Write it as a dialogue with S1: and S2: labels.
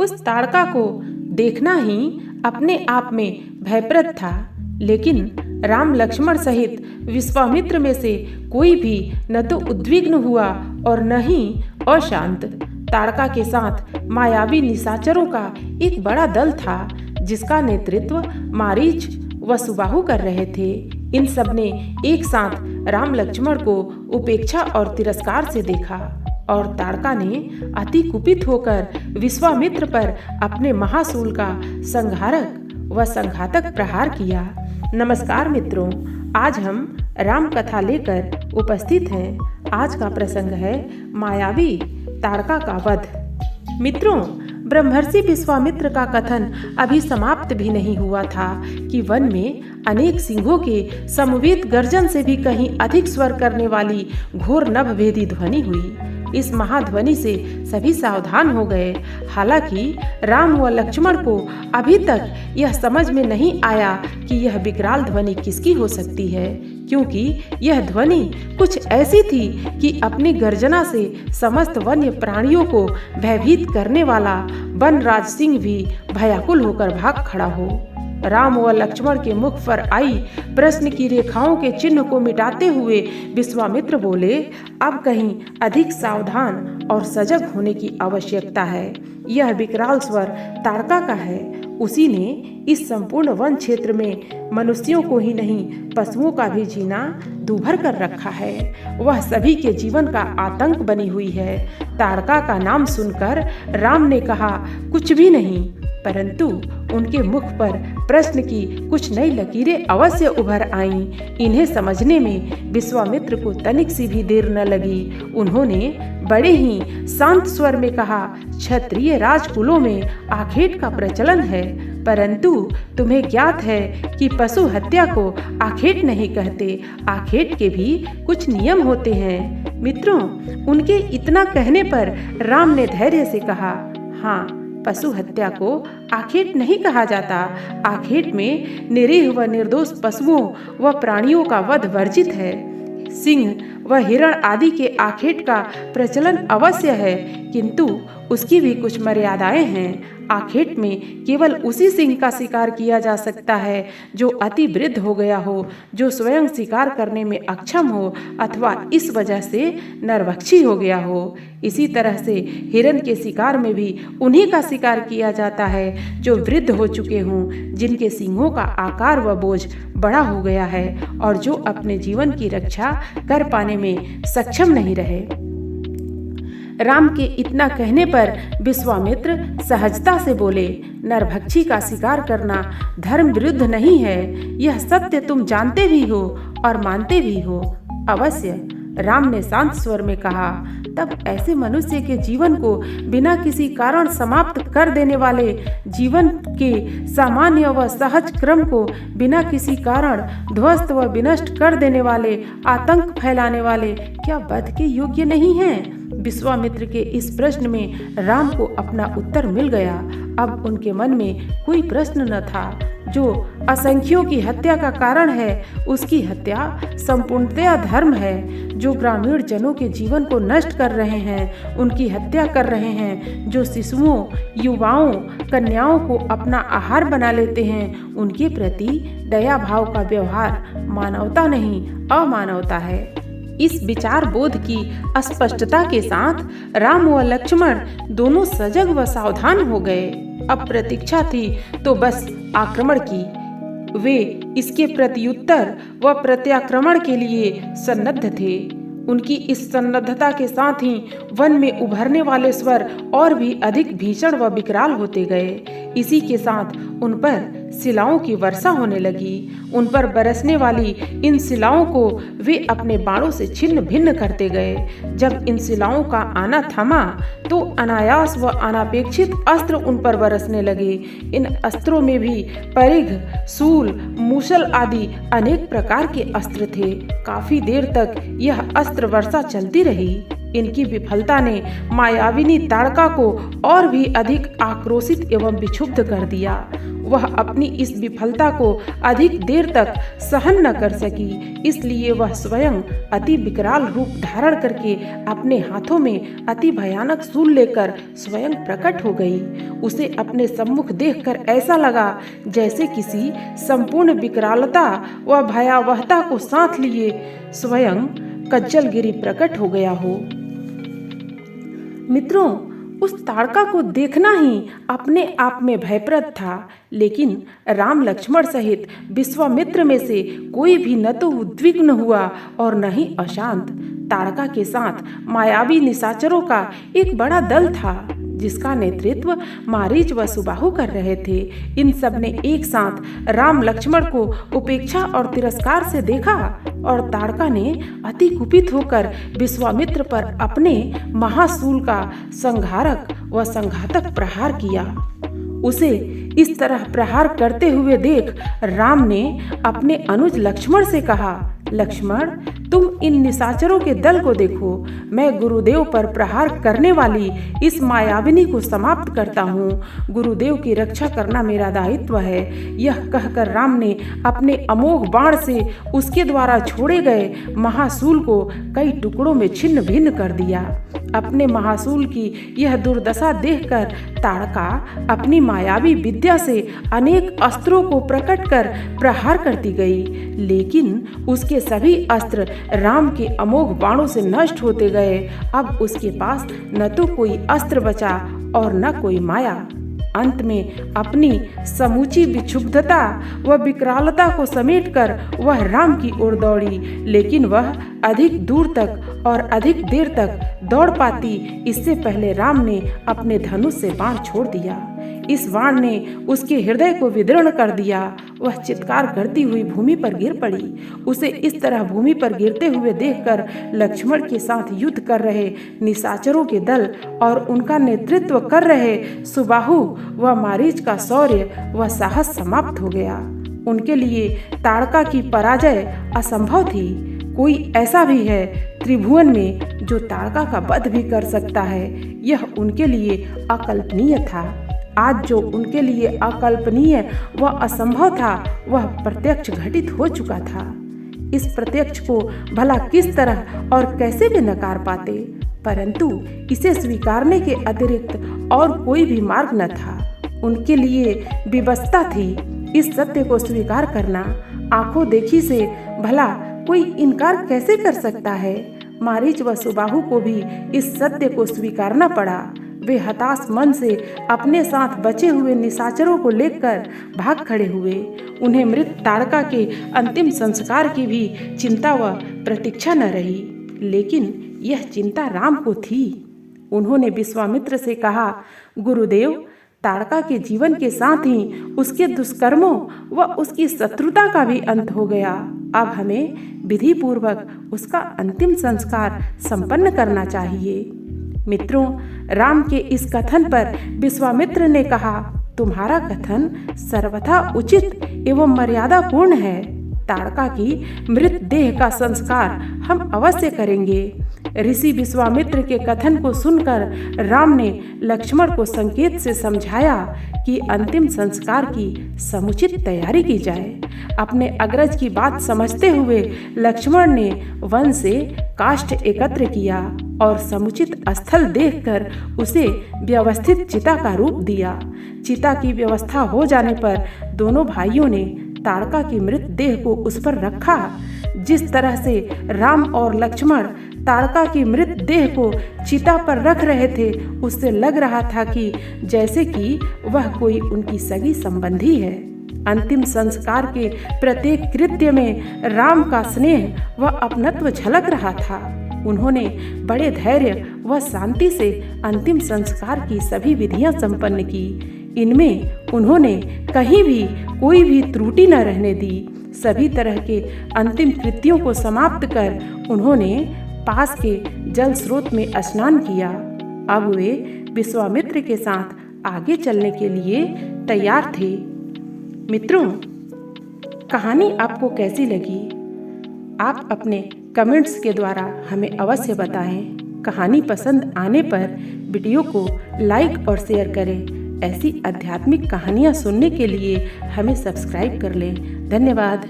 S1: उस ताड़का को देखना ही अपने आप में भयप्रद था, लेकिन राम लक्ष्मण सहित विश्वामित्र में से कोई भी न तो उद्विग्न हुआ और न ही अशांत। ताड़का के साथ मायावी निशाचरों का एक बड़ा दल था, जिसका नेतृत्व मारीच व सुबाहु कर रहे थे। इन सब ने एक साथ राम लक्ष्मण को उपेक्षा और तिरस्कार से देखा और ताड़का ने अति कुपित होकर विश्वामित्र पर अपने महासूल का संहारक व संघातक प्रहार किया। नमस्कार मित्रों, आज हम राम कथा लेकर उपस्थित हैं। आज का प्रसंग है मायावी ताड़का का वध। मित्रों, ब्रह्मर्षि विश्वामित्र का कथन अभी समाप्त भी नहीं हुआ था कि वन में अनेक सिंहों के समवेत गर्जन से भी कहीं अधिक स्वर करने वाली घोर नभभेदी ध्वनि हुई। इस महाध्वनि से सभी सावधान हो गए। हालांकि राम व लक्ष्मण को अभी तक यह समझ में नहीं आया कि यह विकराल ध्वनि किसकी हो सकती है, क्योंकि यह ध्वनि कुछ ऐसी थी कि अपनी गर्जना से समस्त वन्य प्राणियों को भयभीत करने वाला वनराज सिंह भी भयाकुल होकर भाग खड़ा हो। राम व लक्ष्मण के मुख पर आई प्रश्न की रेखाओं के चिन्ह को मिटाते हुए विश्वामित्र बोले, अब कहीं अधिक सावधान और सजग होने की आवश्यकता है। यह विकराल स्वर ताड़का का है। उसी ने इस संपूर्ण वन क्षेत्र में मनुष्यों को ही नहीं, पशुओं का भी जीना दूभर कर रखा है। वह सभी के जीवन का आतंक बनी हुई है। ताड़का का नाम सुनकर राम ने कहा, कुछ भी नहीं, परंतु उनके मुख पर प्रश्न की कुछ नई लकीरें अवश्य उभर आईं। इन्हें समझने में विश्वामित्र को तनिक सी भी देर न लगी। उन्होंने बड़े ही शांत स्वर में कहा, क्षत्रिय राजकुलों में आखेट का प्रचलन है, परंतु तुम्हें ज्ञात है कि पशु हत्या को आखेट नहीं कहते। आखेट के भी कुछ नियम होते हैं। मित्रों, उनके इतना कहने पर राम ने धैर्य से कहा, हाँ, पशु हत्या को आखेट नहीं कहा जाता। आखेट में निरीह व निर्दोष पशुओं व प्राणियों का वध वर्जित है। सिंह व हिरण आदि के आखेट का प्रचलन अवश्य है, किंतु उसकी भी कुछ मर्यादाएं हैं। आखेट में केवल उसी सिंह का शिकार किया जा सकता है जो अति वृद्ध हो गया हो, जो स्वयं शिकार करने में अक्षम हो अथवा इस वजह से नरभक्षी हो गया हो। इसी तरह से हिरण के शिकार में भी उन्हीं का शिकार किया जाता है जो वृद्ध हो चुके हों, जिनके सींगों का आकार व बोझ बड़ा हो गया है और जो अपने जीवन की रक्षा कर पाने में सक्षम नहीं रहे। राम के इतना कहने पर विश्वामित्र सहजता से बोले, नरभक्षी का शिकार करना धर्म विरुद्ध नहीं है। यह सत्य तुम जानते भी हो और मानते भी हो। अवश्य, राम ने शांत स्वर में कहा, तब ऐसे मनुष्य के जीवन को बिना किसी कारण समाप्त कर देने वाले, जीवन के सामान्य व सहज क्रम को बिना किसी कारण ध्वस्त व विनष्ट कर देने वाले, आतंक फैलाने वाले क्या वध के योग्य नहीं हैं? विश्वामित्र के इस प्रश्न में राम को अपना उत्तर मिल गया। अब उनके मन में कोई प्रश्न न था। जो असंख्यों की हत्या का कारण है, उसकी हत्या संपूर्णतया धर्म है। जो ग्रामीण जनों के जीवन को नष्ट कर रहे हैं, उनकी हत्या कर रहे हैं। जो शिशुओं, युवाओं, कन्याओं को अपना आहार बना लेते हैं, उनके प्रति दया भाव का व्यवहार मानवता नहीं, अमानवता है। इस विचार बोध की स्पष्टता के साथ राम व लक्ष्मण दोनों सजग व सावधान हो गए। अब प्रतीक्षा थी तो बस आक्रमण की। वे इसके प्रत्युत्तर व प्रत्याक्रमण के लिए सन्नद्ध थे। उनकी इस सन्नद्धता के साथ ही वन में उभरने वाले स्वर और भी अधिक भीषण व विकराल होते गए। इसी के साथ उन पर शिलाओं की वर्षा होने लगी। उन पर बरसने वाली इन शिलाओं को वे अपने बाणों से छिन्न भिन्न करते गए। जब इन शिलाओं का आना थमा तो अनायास व अनापेक्षित अस्त्र उन पर बरसने लगे। इन अस्त्रों में भी परिघ, शूल, मूसल आदि अनेक प्रकार के अस्त्र थे। काफी देर तक यह अस्त्र वर्षा चलती रही। इनकी विफलता ने मायाविनी ताड़का को और भी अधिक आक्रोशित एवं विक्षुब्ध कर दिया। वह अपनी इस विफलता को अधिक देर तक सहन न कर सकी, इसलिए वह स्वयं अति विकराल रूप धारण करके अपने हाथों में अति भयानक शूल लेकर स्वयं प्रकट हो गई। उसे अपने सम्मुख देखकर ऐसा लगा जैसे किसी संपूर्ण विकरालता व भयावहता को साथ लिए स्वयं कज्जलगिरी प्रकट हो गया हो। मित्रों, उस ताड़का को देखना ही अपने आप में भयप्रद था, लेकिन राम लक्ष्मण सहित विश्वामित्र में से कोई भी न तो उद्विग्न हुआ और न ही अशांत। ताड़का के साथ मायावी निशाचरों का एक बड़ा दल था, जिसका नेतृत्व मारीच व सुबाहु कर रहे थे। इन सब ने एक साथ राम लक्ष्मण को उपेक्षा और तिरस्कार से देखा और ताड़का ने अति कुपित होकर विश्वामित्र पर अपने महाशूल का संहारक व संघातक प्रहार किया। उसे इस तरह प्रहार करते हुए देख राम ने अपने अनुज लक्ष्मण से कहा, लक्ष्मण, तुम इन निशाचरों के दल को देखो। मैं गुरुदेव पर प्रहार करने वाली इस मायाविनी को समाप्त करता हूँ। गुरुदेव की रक्षा करना मेरा दायित्व है। यह कहकर राम ने अपने अमोघ बाण से उसके द्वारा छोड़े गए महाशूल को कई टुकड़ों में छिन्न भिन्न कर दिया। अपने महाशूल की यह दुर्दशा देखकर ताड़का अपनी मायावी विद्या से अनेक अस्त्रों को प्रकट कर प्रहार करती गई, लेकिन उसके सभी अस्त्र राम के अमोघ बाणों से नष्ट होते गए। अब उसके पास न तो कोई अस्त्र बचा और न कोई माया। अंत में अपनी समूची विक्षुब्धता व विकरालता को समेटकर वह राम की ओर दौड़ी, लेकिन वह अधिक दूर तक और अधिक देर तक दौड़ पाती इससे पहले राम ने अपने धनुष से बाण छोड़ दिया। इस बाण ने उसके हृदय को विदीर्ण कर दिया। वह चित्कार करती हुई भूमि पर गिर पड़ी। उसे इस तरह भूमि पर गिरते हुए देखकर लक्ष्मण के साथ युद्ध कर रहे निशाचरों के दल और उनका नेतृत्व कर रहे सुबाहु व मारीच का शौर्य व साहस समाप्त हो गया। उनके लिए ताड़का की पराजय असंभव थी। कोई ऐसा भी है त्रिभुवन में जो ताड़का का वध भी कर सकता है, यह उनके लिए अकल्पनीय था। आज जो उनके लिए अकल्पनीय व असंभव था, वह प्रत्यक्ष घटित हो चुका था। इस प्रत्यक्ष को भला किस तरह और कैसे भी नकार पाते, परंतु इसे स्वीकारने के अतिरिक्त और कोई भी मार्ग न था। उनके लिए विवशता थी इस सत्य को स्वीकार करना। आंखों देखी से भला कोई इनकार कैसे कर सकता है। मारीच व सुबाहु को भी इस सत्य को स्वीकारना पड़ा। वे हताश मन से अपने साथ बचे हुए निशाचरों को लेकर भाग खड़े हुए। उन्हें मृत ताड़का के अंतिम संस्कार की भी चिंता व प्रतीक्षा न रही, लेकिन यह चिंता राम को थी। उन्होंने विश्वामित्र से कहा, गुरुदेव, ताड़का के जीवन के साथ ही उसके दुष्कर्मों व उसकी शत्रुता का भी अंत हो गया। अब हमें विधि पूर्वक उसका अंतिम संस्कार संपन्न करना चाहिए। मित्रों, राम के इस कथन पर विश्वामित्र ने कहा, तुम्हारा कथन सर्वथा उचित एवं मर्यादापूर्ण है। ताड़का की मृत देह का संस्कार हम अवश्य करेंगे। ऋषि विश्वामित्र के कथन को सुनकर राम ने लक्ष्मण को संकेत से समझाया कि अंतिम संस्कार की समुचित तैयारी की जाए। अपने अग्रज की बात समझते हुए लक्ष्मण ने वन से काष्ठ एकत्र किया और समुचित स्थल देखकर उसे व्यवस्थित चिता का रूप दिया। चिता की व्यवस्था हो जाने पर दोनों भाइयों ने ताड़का की मृत देह को उस पर रखा। जिस तरह से राम और लक्ष्मण ताड़का की मृत देह को चिता पर रख रहे थे, उससे लग रहा था कि जैसे कि वह कोई उनकी सगी संबंधी है। अंतिम संस्कार के प्रत्येक कृत्य में राम का स्नेह व अपनत्व झलक रहा था। उन्होंने बड़े धैर्य व शांति से अंतिम संस्कार की सभी विधियां संपन्न की। इनमें उन्होंने कहीं भी कोई भी त्रुटि न रहने दी। सभी तरह के अंतिम कृत्यों को समाप्त कर उन्होंने पास के जल स्रोत में स्नान किया। अब वे विश्वामित्र के साथ आगे चलने के लिए तैयार थे। मित्रों, कहानी आपको कैसी लगी? आप अपने कमेंट्स के द्वारा हमें अवश्य बताएं। कहानी पसंद आने पर वीडियो को लाइक और शेयर करें। ऐसी आध्यात्मिक कहानियाँ सुनने के लिए हमें सब्सक्राइब कर लें। धन्यवाद।